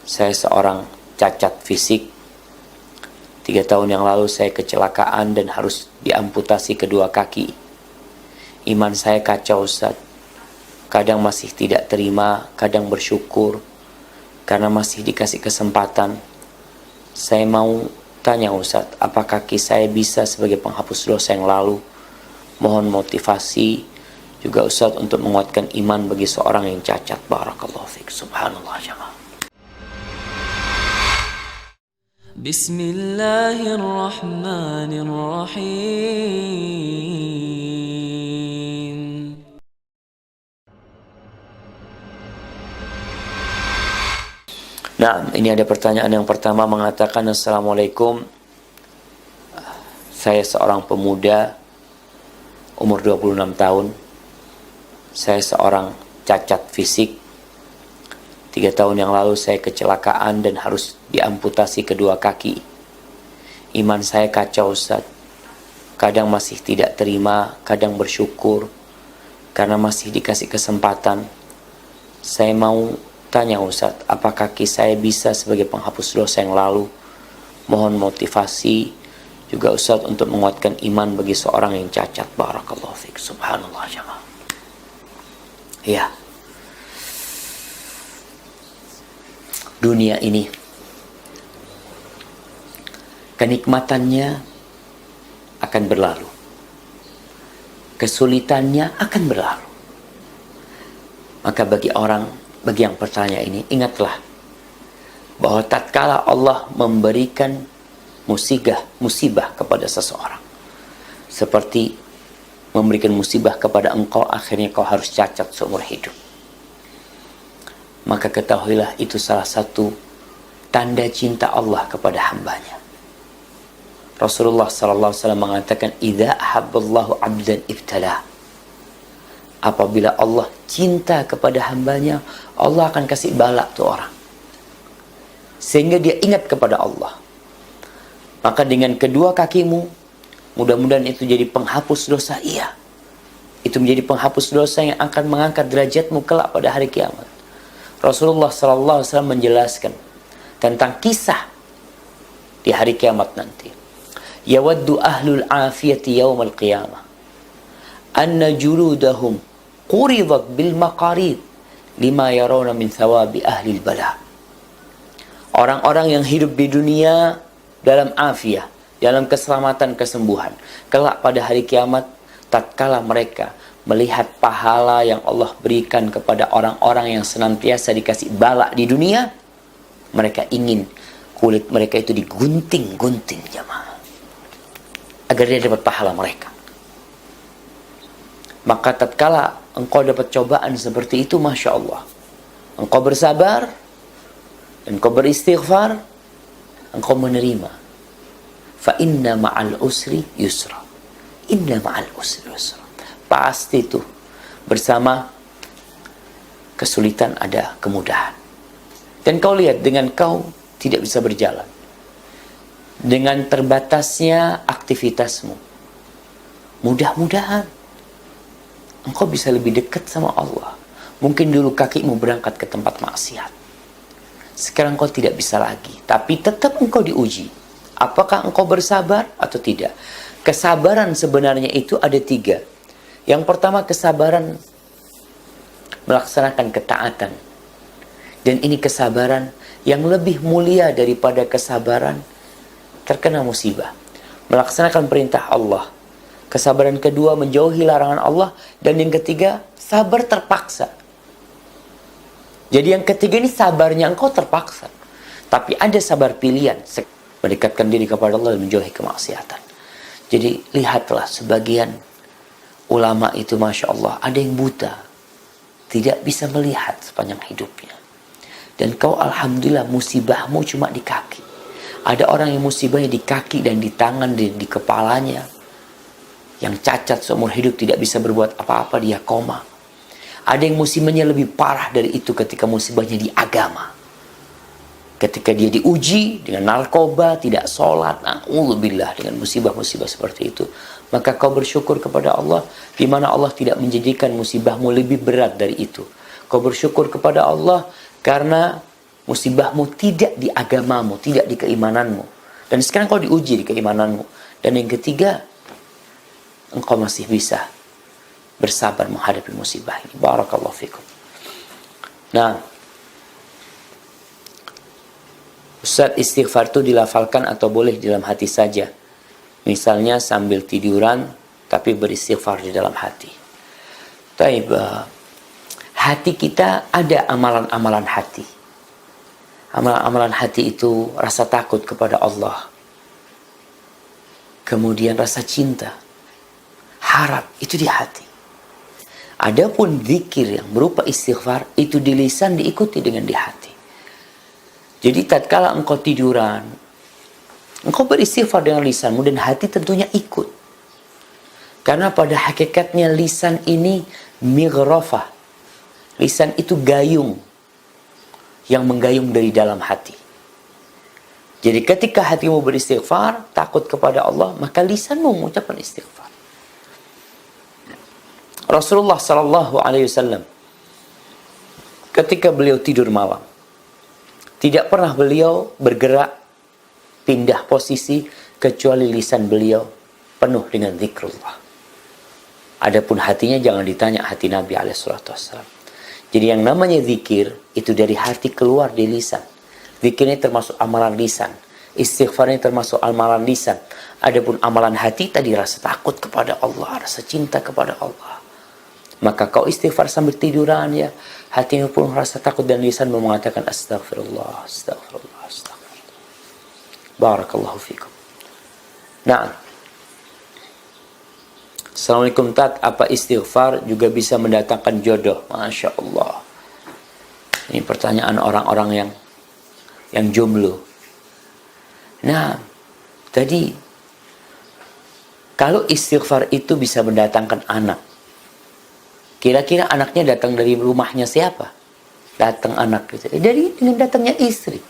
Saya seorang cacat fisik. 3 tahun yang lalu saya kecelakaan dan harus diamputasi kedua kaki. Iman saya kacau, Ustaz. Kadang masih tidak terima, kadang bersyukur karena masih dikasih kesempatan. Saya mau tanya Ustaz, apa kaki saya bisa sebagai penghapus dosa yang lalu? Mohon motivasi juga Ustaz untuk menguatkan iman bagi seorang yang cacat. Barakallahu fiik. Subhanallah jemaah. Bismillahirrahmanirrahim. Nah, ini ada pertanyaan yang pertama mengatakan, Assalamualaikum. Saya seorang pemuda umur 26 tahun. Saya seorang cacat fisik. 3 tahun yang lalu saya kecelakaan dan harus diamputasi kedua kaki. Iman saya kacau, Ustaz. Kadang masih tidak terima, kadang bersyukur karena masih dikasih kesempatan. Saya mau tanya Ustaz, apa kaki saya bisa sebagai penghapus dosa yang lalu? Mohon motivasi juga Ustaz untuk menguatkan iman bagi seorang yang cacat. Barakallahu fiik. Subhanallah jemaah. Ya. Dunia ini kenikmatannya akan berlalu, kesulitannya akan berlalu. Maka bagi yang bertanya ini, ingatlah bahwa tatkala Allah memberikan musibah kepada seseorang, seperti memberikan musibah kepada engkau, akhirnya kau harus cacat seumur hidup, maka ketahuilah itu salah satu tanda cinta Allah kepada hambanya. Rasulullah SAW mengatakan, "Idza ahabballahu 'abdan ibtalah." Apabila Allah cinta kepada hambanya, Allah akan kasih bala tuh orang, sehingga dia ingat kepada Allah. Maka dengan kedua kakimu, mudah-mudahan itu jadi penghapus dosa. Iya, itu menjadi penghapus dosa yang akan mengangkat derajatmu kelak pada hari kiamat. Rasulullah SAW menjelaskan tentang kisah di hari kiamat nanti. Yawaddu ahlul afiyati yawmal qiyamah anna juludahum quridat bil maqarid lima yarawna min thawabi ahlil bala. Orang-orang yang hidup di dunia dalam afiah, dalam keselamatan, kesembuhan, kelak pada hari kiamat, tatkala mereka melihat pahala yang Allah berikan kepada orang-orang yang senantiasa dikasih bala di dunia, mereka ingin kulit mereka itu digunting-gunting jemaah, agar dia dapat pahala mereka. Maka tatkala engkau dapat cobaan seperti itu, Masya Allah, engkau bersabar, engkau beristighfar, engkau menerima. Fa inna ma'al usri yusra. Inna ma'al usri yusra. Pasti itu bersama kesulitan ada kemudahan. Dan kau lihat, dengan kau tidak bisa berjalan, dengan terbatasnya aktivitasmu, mudah-mudahan engkau bisa lebih dekat sama Allah. Mungkin dulu kakimu berangkat ke tempat maksiat, sekarang kau tidak bisa lagi, tapi tetap engkau diuji. Apakah engkau bersabar atau tidak? Kesabaran sebenarnya itu ada 3. Yang pertama, kesabaran melaksanakan ketaatan. Dan ini kesabaran yang lebih mulia daripada kesabaran terkena musibah. Melaksanakan perintah Allah. Kesabaran kedua, menjauhi larangan Allah. Dan yang ketiga, sabar terpaksa. Jadi yang ketiga ini sabarnya engkau terpaksa. Tapi ada sabar pilihan. Mendekatkan diri kepada Allah dan menjauhi kemaksiatan. Jadi lihatlah sebagian ulama itu, Masya Allah, ada yang buta, tidak bisa melihat sepanjang hidupnya. Dan kau alhamdulillah musibahmu cuma di kaki. Ada orang yang musibahnya di kaki dan di tangan dan di kepalanya, yang cacat seumur hidup, tidak bisa berbuat apa-apa, dia koma. Ada yang musibahnya lebih parah dari itu ketika musibahnya di agama. Ketika dia diuji dengan narkoba, tidak sholat, na'udzubillah, dengan musibah-musibah seperti itu, maka kau bersyukur kepada Allah, di mana Allah tidak menjadikan musibahmu lebih berat dari itu. Kau bersyukur kepada Allah karena musibahmu tidak di agamamu, tidak di keimananmu. Dan sekarang kau diuji di keimananmu. Dan yang ketiga, engkau masih bisa bersabar menghadapi musibah ini. Barakallahu fikum. Nah, Ustaz, istighfar itu dilafalkan atau boleh di dalam hati saja? Misalnya sambil tiduran, tapi beristighfar di dalam hati. Taib, hati kita ada amalan-amalan hati. Amalan-amalan hati itu rasa takut kepada Allah. Kemudian rasa cinta, harap, itu di hati. Adapun zikir yang berupa istighfar, itu di lisan diikuti dengan di hati. Jadi tatkala engkau tiduran, engkau beristighfar dengan lisanmu dan hati tentunya ikut. Karena pada hakikatnya lisan ini mighrafah. Lisan itu gayung yang menggayung dari dalam hati. Jadi ketika hatimu beristighfar, takut kepada Allah, maka lisanmu mengucapkan istighfar. Rasulullah sallallahu alaihi wasallam ketika beliau tidur malam, tidak pernah beliau bergerak pindah posisi kecuali lisan beliau penuh dengan zikrullah. Adapun hatinya jangan ditanya hati Nabi alaihi salatu wasallam. Jadi yang namanya zikir itu dari hati keluar di lisan. Zikir ini termasuk amalan lisan. Istighfar ini termasuk amalan lisan. Adapun amalan hati tadi rasa takut kepada Allah, rasa cinta kepada Allah. Maka kau istighfar sambil tiduran ya, hatimu pun rasa takut dan lisanmu mengatakan astaghfirullah, astaghfirullah, astaghfirullah. Barakallahu fikum. Nah, Assalamualaikum Tat, apa istighfar juga bisa mendatangkan jodoh? Masya Allah. Ini pertanyaan orang-orang yang jomblo. Nah, tadi kalau istighfar itu bisa mendatangkan anak, kira-kira anaknya datang dari rumahnya siapa? Datang anak gitu. Dengan datangnya istri.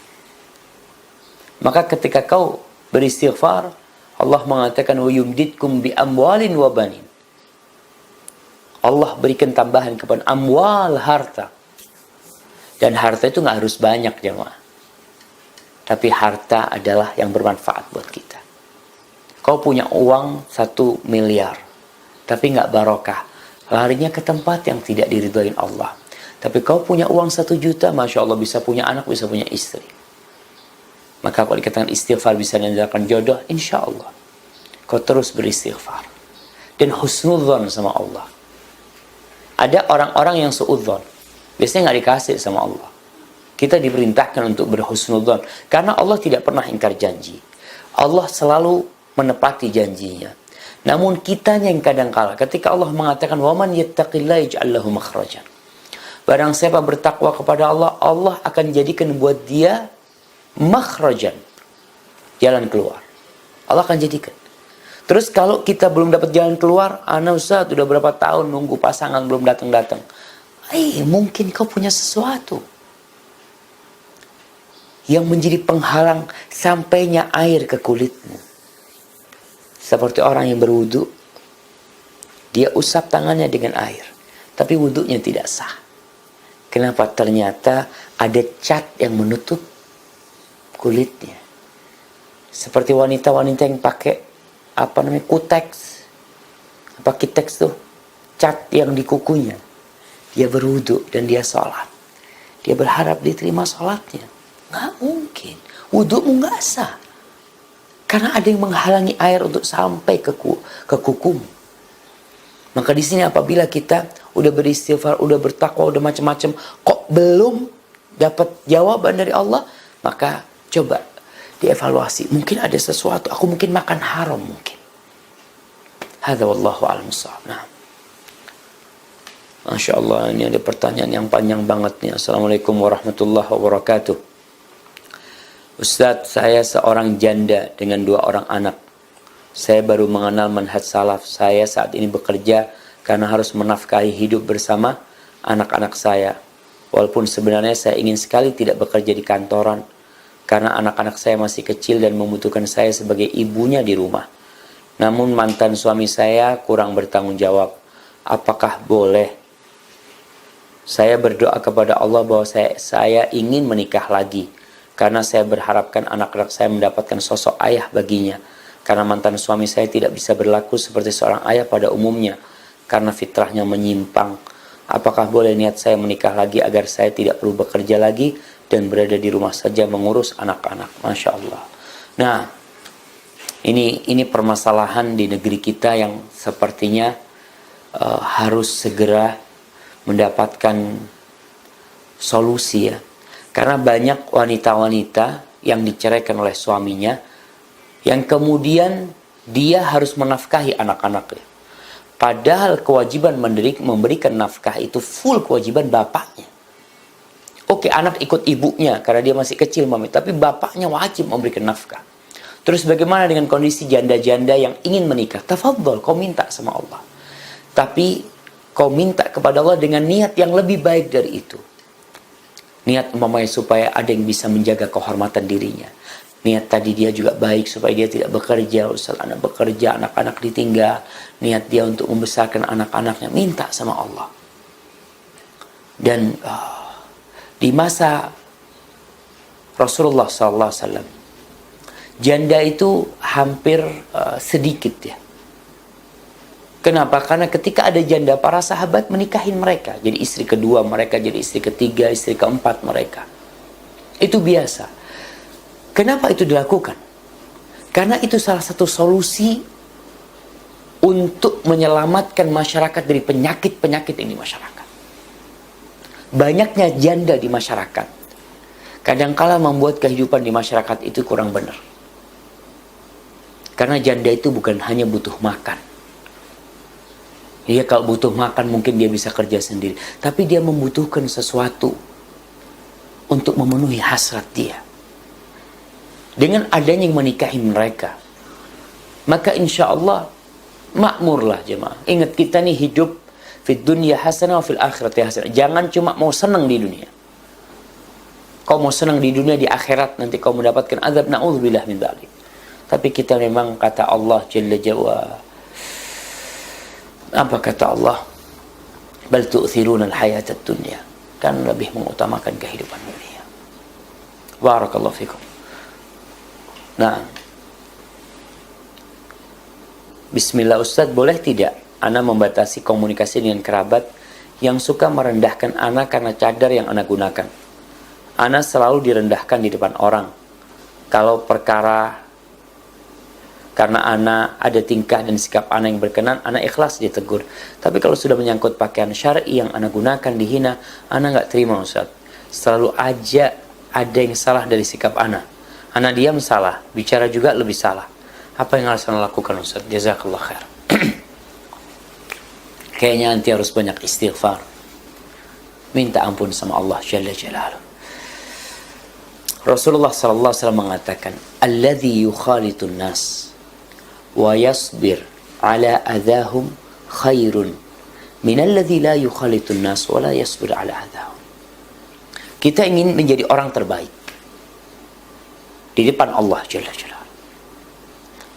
Maka ketika kau beristighfar, Allah mengatakan wa yumditkum bi amwalin wa banin. Allah berikan tambahan kepada amwal, harta. Dan harta itu nggak harus banyak jemaah. Tapi harta adalah yang bermanfaat buat kita. Kau punya uang 1 miliar, tapi nggak barokah. Larinya ke tempat yang tidak diridhoin Allah. Tapi kau punya uang 1 juta, Masya Allah bisa punya anak, bisa punya istri. Maka kalau dikatakan istighfar bisa mendatangkan jodoh, insya Allah. Kau terus beristighfar. Dan husnudzon sama Allah. Ada orang-orang yang suudzon. Biasanya nggak dikasih sama Allah. Kita diperintahkan untuk berhusnudzon. Karena Allah tidak pernah ingkar janji. Allah selalu menepati janjinya. Namun kitanya yang kadang-kala ketika Allah mengatakan waman yattaqillaha yaj'al lahu makhrajan. Barang siapa bertakwa kepada Allah, Allah akan jadikan buat dia makhrajan, jalan keluar. Allah akan jadikan. Terus kalau kita belum dapat jalan keluar, ana Ustaz udah berapa tahun nunggu pasangan belum datang-datang. Mungkin kau punya sesuatu yang menjadi penghalang sampainya air ke kulitmu. Seperti orang yang berwudu, dia usap tangannya dengan air, tapi wudunya tidak sah. Kenapa? Ternyata ada cat yang menutup kulitnya. Seperti wanita-wanita yang pakai kuteks. Apa kiteks tuh? Cat yang di kukunya. Dia berwudu dan dia sholat. Dia berharap diterima sholatnya. Nggak mungkin. Wudumu nggak sah. Karena ada yang menghalangi air untuk sampai ke kukumu. Maka di sini apabila kita udah beristighfar, udah bertakwa, udah macam-macam, kok belum dapat jawaban dari Allah, maka coba dievaluasi. Mungkin ada sesuatu, aku mungkin makan haram mungkin. Hadza wallahu a'lam bissawab. Nah. Masya Allah, ini ada pertanyaan yang panjang banget nih. Assalamualaikum warahmatullahi wabarakatuh. Ustadz, saya seorang janda dengan 2 orang anak. Saya baru mengenal manhaj salaf. Saya saat ini bekerja karena harus menafkahi hidup bersama anak-anak saya. Walaupun sebenarnya saya ingin sekali tidak bekerja di kantoran. Karena anak-anak saya masih kecil dan membutuhkan saya sebagai ibunya di rumah. Namun mantan suami saya kurang bertanggung jawab. Apakah boleh Saya berdoa kepada Allah bahwa saya ingin menikah lagi. Karena saya berharapkan anak-anak saya mendapatkan sosok ayah baginya. Karena mantan suami saya tidak bisa berlaku seperti seorang ayah pada umumnya. Karena fitrahnya menyimpang. Apakah boleh niat saya menikah lagi agar saya tidak perlu bekerja lagi dan berada di rumah saja mengurus anak-anak? Masya Allah. Nah, ini permasalahan di negeri kita yang sepertinya harus segera mendapatkan solusi ya. Karena banyak wanita-wanita yang diceraikan oleh suaminya yang kemudian dia harus menafkahi anak-anaknya. Padahal kewajiban memberikan nafkah itu full kewajiban bapaknya. Oke, anak ikut ibunya karena dia masih kecil mami, tapi bapaknya wajib memberikan nafkah. Terus bagaimana dengan kondisi janda-janda yang ingin menikah? Tafadhol, kau minta sama Allah. Tapi kau minta kepada Allah dengan niat yang lebih baik dari itu. Niat umpamanya supaya ada yang bisa menjaga kehormatan dirinya. Niat tadi dia juga baik supaya dia tidak bekerja. Ustaz, anak bekerja, anak-anak ditinggal. Niat dia untuk membesarkan anak-anaknya. Minta sama Allah. Dan di masa Rasulullah SAW, janda itu hampir sedikit ya. Kenapa? Karena ketika ada janda, para sahabat menikahin mereka. Jadi istri kedua mereka, jadi istri ketiga, istri keempat mereka. Itu biasa. Kenapa itu dilakukan? Karena itu salah satu solusi untuk menyelamatkan masyarakat dari penyakit-penyakit ini masyarakat. Banyaknya janda di masyarakat kadangkala membuat kehidupan di masyarakat itu kurang benar. Karena janda itu bukan hanya butuh makan. Dia kalau butuh makan mungkin dia bisa kerja sendiri. Tapi dia membutuhkan sesuatu untuk memenuhi hasrat dia. Dengan adanya yang menikahi mereka, maka insya Allah makmurlah jemaah. Ingat kita nih hidup fid dunya hasanah wa fil akhirati hasanah. Jangan cuma mau senang di dunia. Kau mau senang di dunia, di akhirat nanti kau mendapatkan azab, na'udzubillah min dzalik. Tapi kita memang kata Allah Jalla Jawa, apa kata Allah? Bal tu'thiruna al-hayata ad-dunya. Kan lebih mengutamakan kehidupan dunia. Barakallahu fikum. Nah, bismillah Ustaz, boleh tidak ana membatasi komunikasi dengan kerabat yang suka merendahkan ana karena cadar yang ana gunakan? Ana selalu direndahkan di depan orang. Kalau perkara karena ana ada tingkah dan sikap ana yang berkenan, ana ikhlas ditegur. Tapi kalau sudah menyangkut pakaian syar'i yang ana gunakan dihina, ana nggak terima Ustaz. Selalu aja ada yang salah dari sikap ana. Ana diam salah, bicara juga lebih salah. Apa yang harus ana lakukan Ustaz? Jazakallah khair. Kayaknya nanti harus banyak istighfar. Minta ampun sama Allah Jalla Jalaluh. Rasulullah SAW mengatakan, alladzi yukhalitun nas wa yasbir ala adahum khairun minalladzi la yukhalitun nas wa la yasbir ala adahum. Kita ingin menjadi orang terbaik di depan Allah Jalla Jalaluh.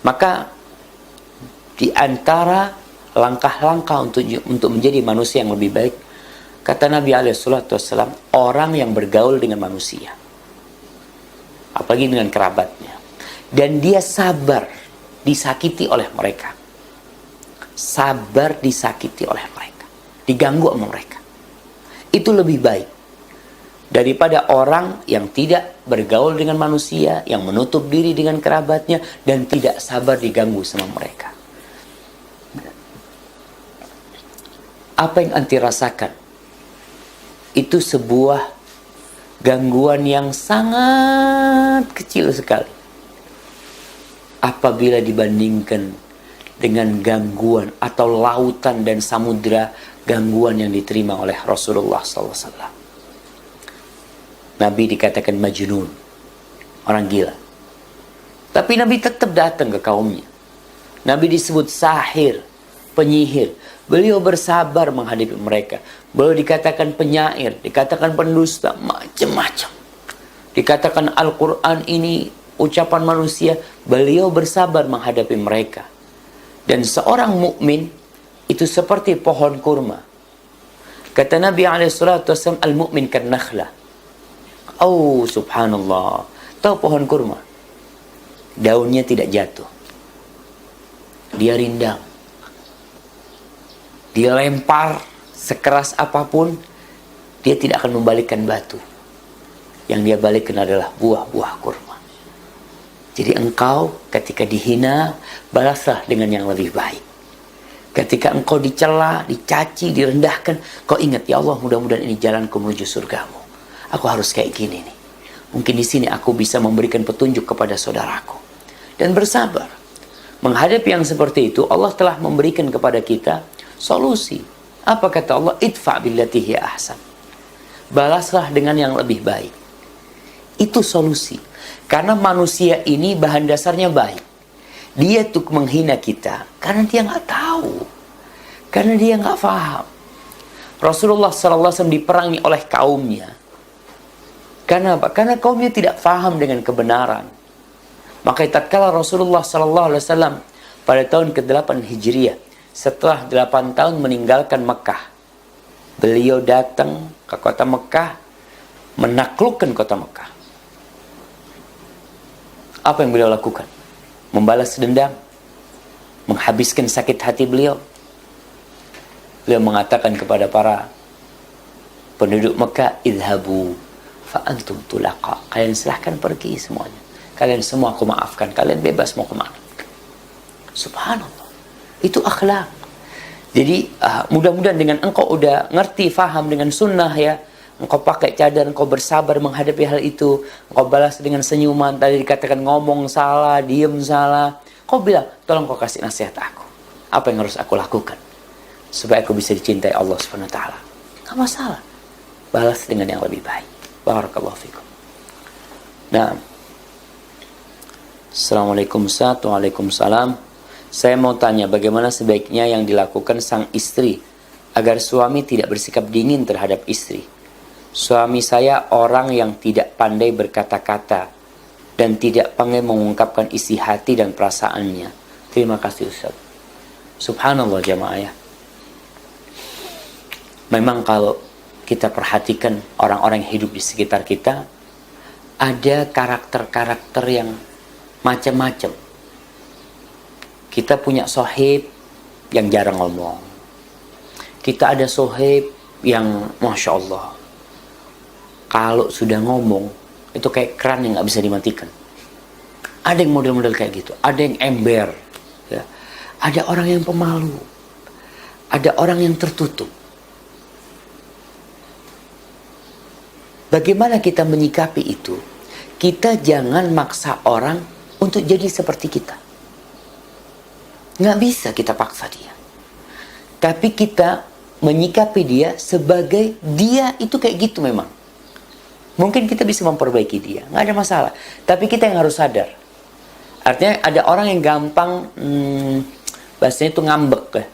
Maka di antara langkah-langkah untuk menjadi manusia yang lebih baik, kata Nabi SAW, orang yang bergaul dengan manusia, apalagi dengan kerabatnya, dan dia sabar disakiti oleh mereka. Sabar disakiti oleh mereka, diganggu sama mereka. Itu lebih baik daripada orang yang tidak bergaul dengan manusia, yang menutup diri dengan kerabatnya, dan tidak sabar diganggu sama mereka. Apa yang anti rasakan? Itu sebuah gangguan yang sangat kecil sekali apabila dibandingkan dengan gangguan atau lautan dan samudra gangguan yang diterima oleh Rasulullah SAW. Nabi dikatakan majnun, orang gila. Tapi Nabi tetap datang ke kaumnya. Nabi disebut sahir, penyihir. Beliau bersabar menghadapi mereka. Beliau dikatakan penyair, dikatakan pendusta, macam-macam. Dikatakan Al-Quran ini ucapan manusia. Beliau bersabar menghadapi mereka. Dan seorang mukmin itu seperti pohon kurma. Kata Nabi SAW, al-mu'min kan nakhlah. Oh, subhanallah. Tahu pohon kurma? Daunnya tidak jatuh. Dia rindang. Dia lempar sekeras apapun, dia tidak akan membalikkan batu. Yang dia balikkan adalah buah-buah kurma. Jadi engkau ketika dihina, balaslah dengan yang lebih baik. Ketika engkau dicela, dicaci, direndahkan, kau ingat, ya Allah, mudah-mudahan ini jalanku menuju surgamu. Aku harus kayak gini nih. Mungkin di sini aku bisa memberikan petunjuk kepada saudaraku. Dan bersabar. Menghadapi yang seperti itu, Allah telah memberikan kepada kita solusi. Apa kata Allah? Idfa' billati hiya ahsan. Balaslah dengan yang lebih baik. Itu solusi. Karena manusia ini bahan dasarnya baik. Dia tuh menghina kita karena dia nggak tahu, karena dia nggak paham. Rasulullah SAW diperangi oleh kaumnya. Karena apa? Karena kaumnya tidak paham dengan kebenaran. Maka tatkala Rasulullah SAW pada tahun ke-8 Hijriah, setelah 8 tahun meninggalkan Mekah, beliau datang ke kota Mekah, menaklukkan kota Mekah. Apa yang beliau lakukan? Membalas dendam, menghabiskan sakit hati beliau. Beliau mengatakan kepada para penduduk Mekah, idhabu fa'antum tulaqa. Kalian silahkan pergi semuanya. Kalian semua aku maafkan. Kalian bebas mau kemana. Subhanallah. Itu akhlak. Jadi mudah-mudahan dengan engkau udah ngerti, faham dengan sunnah ya, engkau pakai cadar, engkau bersabar menghadapi hal itu. Engkau balas dengan senyuman. Tadi dikatakan ngomong salah, diem salah. Kau bilang, tolong kau kasih nasihat aku. Apa yang harus aku lakukan? Supaya aku bisa dicintai Allah SWT. Gak masalah. Balas dengan yang lebih baik. Barakallahu fikum. Nah. Assalamualaikum Waalaikumsalam. Saya mau tanya bagaimana sebaiknya yang dilakukan sang istri agar suami tidak bersikap dingin terhadap istri. Suami saya orang yang tidak pandai berkata-kata dan tidak pandai mengungkapkan isi hati dan perasaannya. Terima kasih Ustaz. Subhanallah jamaah ya. Memang kalau kita perhatikan orang-orang yang hidup di sekitar kita, ada karakter-karakter yang macam-macam. Kita punya sohib yang jarang ngomong. Kita ada sohib yang Masya Allah, kalau sudah ngomong, itu kayak keran yang nggak bisa dimatikan. Ada yang model-model kayak gitu. Ada yang ember. Ya. Ada orang yang pemalu. Ada orang yang tertutup. Bagaimana kita menyikapi itu? Kita jangan maksa orang untuk jadi seperti kita. Nggak bisa kita paksa dia. Tapi kita menyikapi dia sebagai dia itu kayak gitu memang. Mungkin kita bisa memperbaiki dia, nggak ada masalah. Tapi kita yang harus sadar. Artinya ada orang yang gampang, bahasanya itu ngambek ya.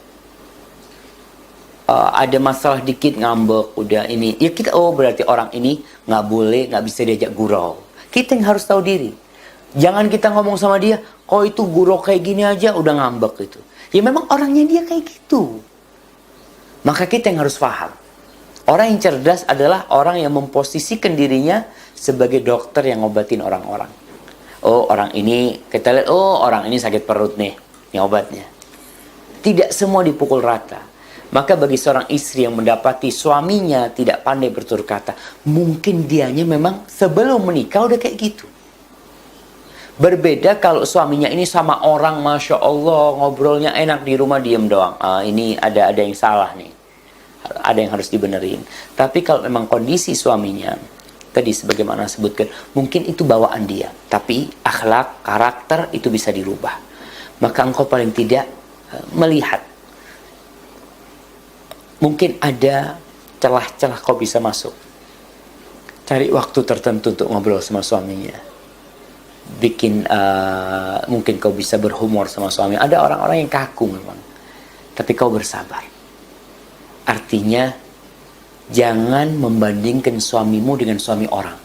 Ada masalah dikit ngambek, udah ini. Ya kita, oh berarti orang ini nggak boleh, nggak bisa diajak gurau. Kita yang harus tahu diri. Jangan kita ngomong sama dia, kok itu gurau kayak gini aja udah ngambek gitu. Ya memang orangnya dia kayak gitu. Maka kita yang harus paham. Orang yang cerdas adalah orang yang memposisikan dirinya sebagai dokter yang ngobatin orang-orang. Oh orang ini, kita lihat, oh orang ini sakit perut nih, ini obatnya. Tidak semua dipukul rata. Maka bagi seorang istri yang mendapati suaminya tidak pandai bertutur kata, mungkin dianya memang sebelum menikah udah kayak gitu. Berbeda kalau suaminya ini sama orang, Masya Allah, ngobrolnya enak, di rumah diem doang. Ini ada yang salah nih. Ada yang harus dibenerin. Tapi kalau memang kondisi suaminya tadi sebagaimana sebutkan, mungkin itu bawaan dia, tapi akhlak, karakter itu bisa dirubah. Maka engkau paling tidak melihat mungkin ada celah-celah kau bisa masuk. Cari waktu tertentu untuk ngobrol sama suaminya. Bikin mungkin kau bisa berhumor sama suami. Ada orang-orang yang kaku memang, tapi kau bersabar. Artinya jangan membandingkan suamimu dengan suami orang.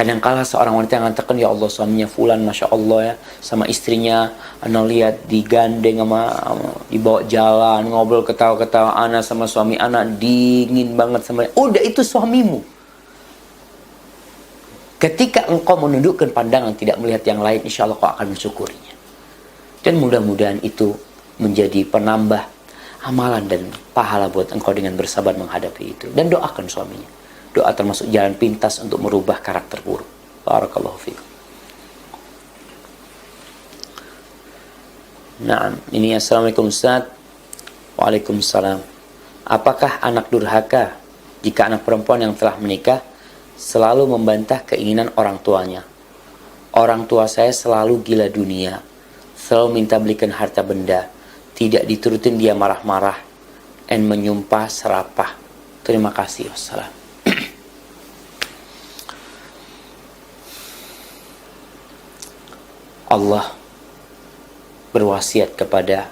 Kadangkala seorang wanita yang mengatakan, ya Allah suaminya fulan, masya Allah ya, sama istrinya, ana lihat digandeng dibawa jalan, ngobrol ketawa-ketawa, ana sama suami ana dingin banget sama dia. Udah, itu suamimu. Ketika engkau menundukkan pandangan tidak melihat yang lain, insya Allah kau akan mensyukurinya. Dan mudah-mudahan itu menjadi penambah amalan dan pahala buat engkau dengan bersabar menghadapi itu. Dan doakan suaminya. Doa termasuk jalan pintas untuk merubah karakter buruk. Barakallahu fikum. Nah, ini assalamualaikum Ustaz. Waalaikumsalam. Apakah anak durhaka jika anak perempuan yang telah menikah selalu membantah keinginan orang tuanya? Orang tua saya selalu gila dunia, selalu minta belikan harta benda, tidak diturutin dia marah-marah, dan menyumpah serapah. Terima kasih. Wassalam. Allah berwasiat kepada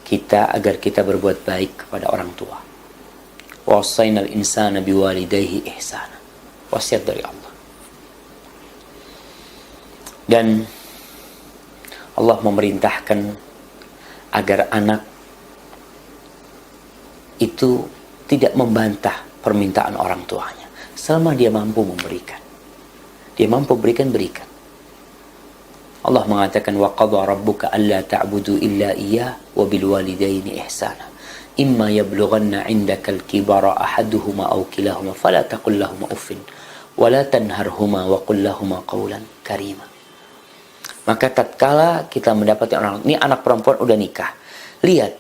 kita agar kita berbuat baik kepada orang tua. Wasainal insana biwalidayhi ihsana. Wasiat dari Allah. Dan Allah memerintahkan agar anak itu tidak membantah permintaan orang tuanya selama dia mampu memberikan. Dia mampu berikan. Allah mengatakan, wa qadha rabbuka alla ta'budu illa iyyah wa bil walidaini ihsana imma yablughanna 'indakal kibara ahaduhuma aw kilahuma fala taqul lahumā uffin wa la tanharhumā wa qul lahumā qawlan karīmā. Maka tatkala kita mendapati orang ini anak perempuan udah nikah, lihat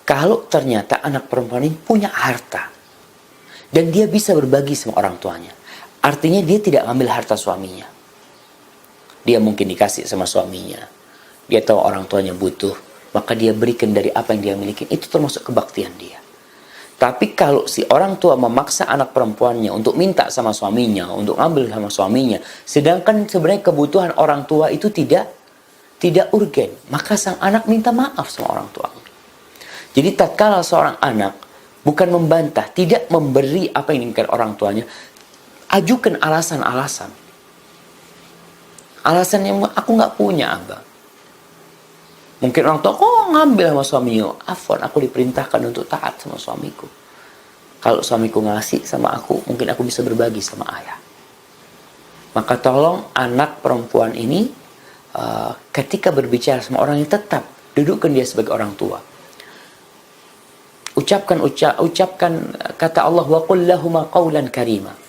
kalau ternyata anak perempuan ini punya harta dan dia bisa berbagi sama orang tuanya, artinya dia tidak ambil harta suaminya. Dia mungkin dikasih sama suaminya. Dia tahu orang tuanya butuh, maka dia berikan dari apa yang dia miliki. Itu termasuk kebaktian dia. Tapi kalau si orang tua memaksa anak perempuannya untuk minta sama suaminya, untuk ambil sama suaminya, sedangkan sebenarnya kebutuhan orang tua itu tidak urgen, maka sang anak minta maaf sama orang tua. Jadi tatkala seorang anak bukan membantah, tidak memberi apa yang diinginkan orang tuanya, ajukan alasan-alasan. Alasannya, aku nggak punya abang. Mungkin orang tua, ngambil sama suaminya. Afwan, aku diperintahkan untuk taat sama suamiku. Kalau suamiku ngasih sama aku, mungkin aku bisa berbagi sama ayah. Maka tolong anak perempuan ini, ketika berbicara sama orang yang tetap, dudukkan dia sebagai orang tua. Ucapkan kata Allah, wa qul lahumā qawlan karīmā.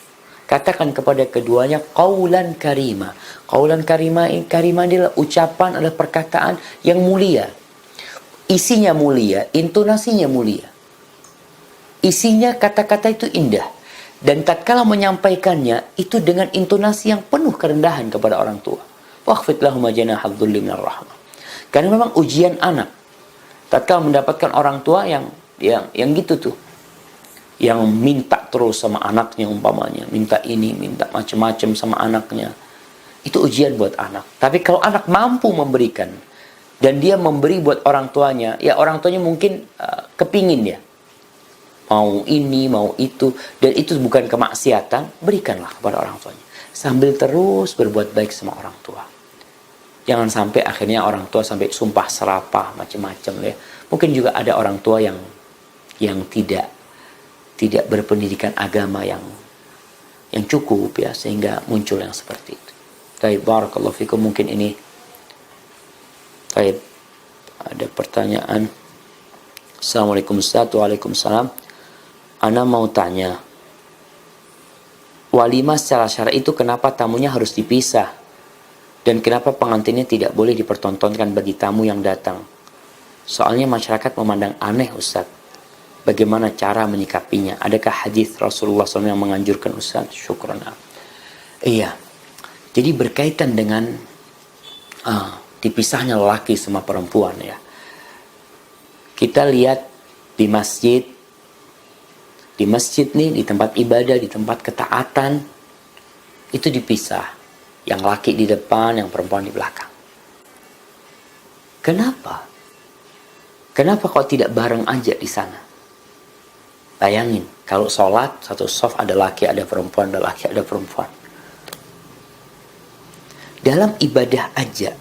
Katakan kepada keduanya qaulan karima. Qaulan karima adalah ucapan, adalah perkataan yang mulia. Isinya mulia, intonasinya mulia. Isinya kata-kata itu indah. Dan tatkala menyampaikannya itu dengan intonasi yang penuh kerendahan kepada orang tua. Wakhfid lahum janahadh dhulli minar rahmah. Karena memang ujian anak. Tatkala mendapatkan orang tua yang gitu tuh. Yang minta terus sama anaknya umpamanya, minta ini, minta macam-macam sama anaknya, itu ujian buat anak. Tapi kalau anak mampu memberikan dan dia memberi buat orang tuanya, ya orang tuanya mungkin kepingin ya, mau ini, mau itu, dan itu bukan kemaksiatan, berikanlah kepada orang tuanya sambil terus berbuat baik sama orang tua. Jangan sampai akhirnya orang tua sampai sumpah serapah macam-macam ya. Mungkin juga ada orang tua yang tidak berpendidikan agama yang cukup ya, sehingga muncul yang seperti itu. Baik, barakallahu fikum. Mungkin ini baik, ada pertanyaan. Assalamualaikum Ustaz. Waalaikumsalam. Ana mau tanya, walimah secara syar'i itu kenapa tamunya harus dipisah dan kenapa pengantinnya tidak boleh dipertontonkan bagi tamu yang datang? Soalnya masyarakat memandang aneh Ustaz. Bagaimana cara menyikapinya? Adakah hadis Rasulullah SAW yang menganjurkan Ustaz? Syukran. Iya. Jadi berkaitan dengan dipisahnya lelaki sama perempuan ya. Kita lihat di masjid nih, di tempat ibadah, di tempat ketaatan, itu dipisah. Yang laki di depan, yang perempuan di belakang. Kenapa? Kenapa kok tidak bareng aja di sana? Bayangin, kalau sholat, satu shaf ada laki, ada perempuan, ada laki, ada perempuan. Dalam ibadah aja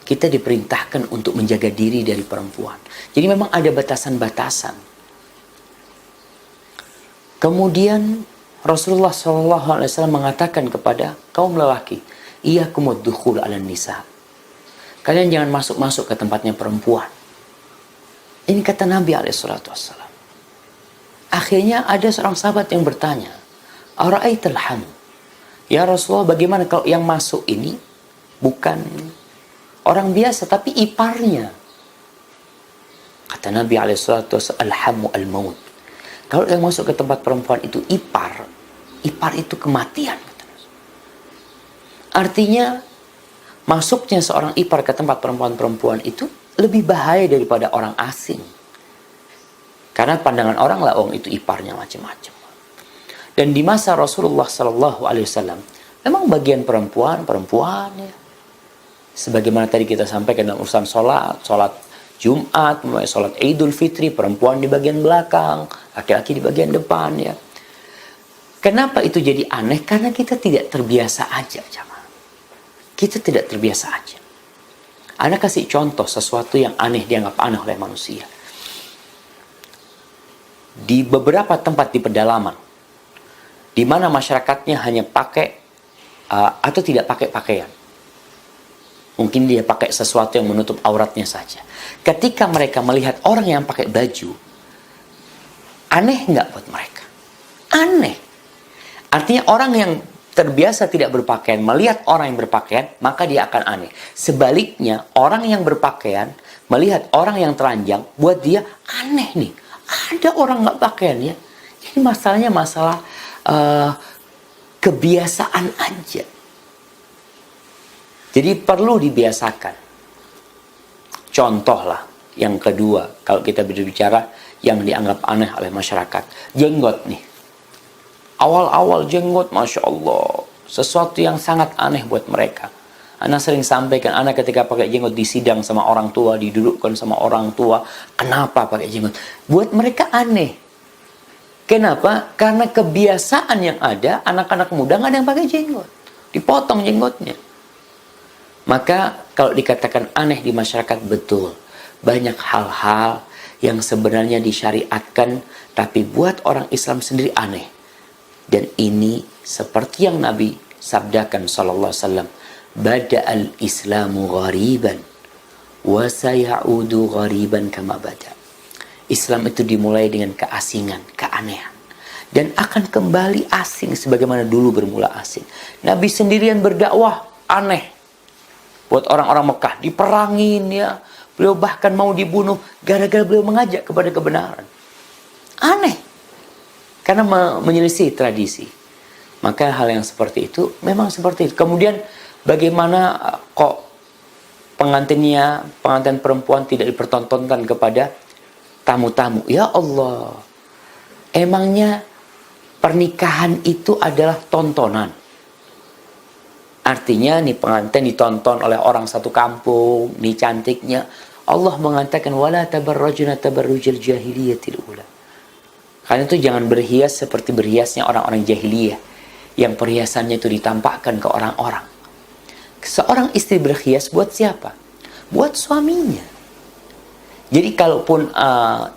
kita diperintahkan untuk menjaga diri dari perempuan. Jadi memang ada batasan-batasan. Kemudian Rasulullah SAW mengatakan kepada kaum lelaki, iyyakumud dukhul 'alan nisa. Kalian jangan masuk-masuk ke tempatnya perempuan. Ini kata Nabi SAW. Akhirnya ada seorang sahabat yang bertanya, ara'aital hamu? Ya Rasulullah, bagaimana kalau yang masuk ini bukan orang biasa tapi iparnya? Kata Nabi SAW, alhamu al-maut. Kalau yang masuk ke tempat perempuan itu ipar itu kematian. Artinya masuknya seorang ipar ke tempat perempuan-perempuan itu lebih bahaya daripada orang asing. Karena pandangan orang lah, itu iparnya macam-macam. Dan di masa Rasulullah SAW, memang bagian perempuan ya. Sebagaimana tadi kita sampaikan dalam urusan sholat Jumat, sholat Idul Fitri, perempuan di bagian belakang, laki-laki di bagian depan ya. Kenapa itu jadi aneh? Karena kita tidak terbiasa aja, jamaah. Kita tidak terbiasa aja. Anda kasih contoh sesuatu yang aneh dianggap aneh oleh manusia. Di beberapa tempat di pedalaman, di mana masyarakatnya hanya pakai atau tidak pakai pakaian. Mungkin dia pakai sesuatu yang menutup auratnya saja. Ketika mereka melihat orang yang pakai baju, aneh nggak buat mereka? Aneh. Artinya orang yang terbiasa tidak berpakaian melihat orang yang berpakaian, maka dia akan aneh. Sebaliknya, orang yang berpakaian melihat orang yang telanjang, buat dia aneh nih. Ada orang nggak pakaian ya. Ini masalahnya masalah kebiasaan aja. Jadi perlu dibiasakan. Contoh lah yang kedua, kalau kita berbicara yang dianggap aneh oleh masyarakat, jenggot nih. Awal-awal jenggot, Masya Allah, sesuatu yang sangat aneh buat mereka. Anak sering sampaikan, anak ketika pakai jenggot di sidang sama orang tua, didudukkan sama orang tua, kenapa pakai jenggot? Buat mereka aneh. Kenapa? Karena kebiasaan yang ada, anak-anak muda nggak ada yang pakai jenggot. Dipotong jenggotnya. Maka kalau dikatakan aneh di masyarakat, betul. Banyak hal-hal yang sebenarnya disyariatkan, tapi buat orang Islam sendiri aneh. Dan ini seperti yang Nabi sabdakan sallallahu alaihi wasallam, bada'al islamu ghariban wa sayaudu ghariban kama bada. Islam itu dimulai dengan keasingan, keanehan, dan akan kembali asing sebagaimana dulu bermula asing. Nabi sendirian berdakwah aneh buat orang-orang Mekah, diperangin ya. Beliau bahkan mau dibunuh gara-gara beliau mengajak kepada kebenaran. Aneh. Karena menyelisih tradisi. Maka hal yang seperti itu memang seperti itu. Kemudian bagaimana kok pengantin perempuan tidak dipertontonkan kepada tamu-tamu? Ya Allah. Emangnya pernikahan itu adalah tontonan? Artinya nih pengantin ditonton oleh orang satu kampung, nih cantiknya. Allah mengatakan wala tabarrajna tabarrujal jahiliyatil ula. Karena itu jangan berhias seperti berhiasnya orang-orang jahiliyah yang perhiasannya itu ditampakkan ke orang-orang. Seorang istri berhias buat siapa? Buat suaminya. Jadi kalaupun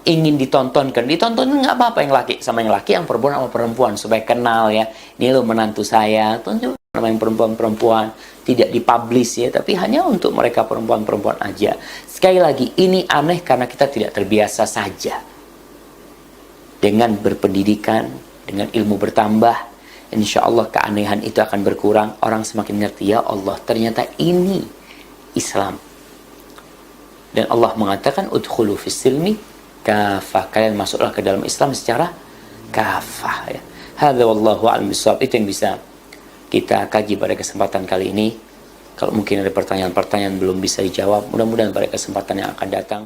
ingin ditonton nggak apa-apa, yang laki sama yang laki, yang perempuan sama perempuan, supaya kenal ya. Ini lo menantu saya, tunjuk nama yang perempuan-perempuan, tidak dipublish ya, tapi hanya untuk mereka perempuan-perempuan aja. Sekali lagi, ini aneh karena kita tidak terbiasa saja. Dengan berpendidikan, dengan ilmu bertambah, insya Allah keanehan itu akan berkurang. Orang semakin ngerti, ya Allah, ternyata ini Islam. Dan Allah mengatakan udkhulu fis silmi kafah, kalian masuklah ke dalam Islam secara kafah ya. Hadza wallahu a'lam bissawab. Itu yang bisa kita kaji pada kesempatan kali ini. Kalau mungkin ada pertanyaan-pertanyaan belum bisa dijawab, mudah-mudahan pada kesempatan yang akan datang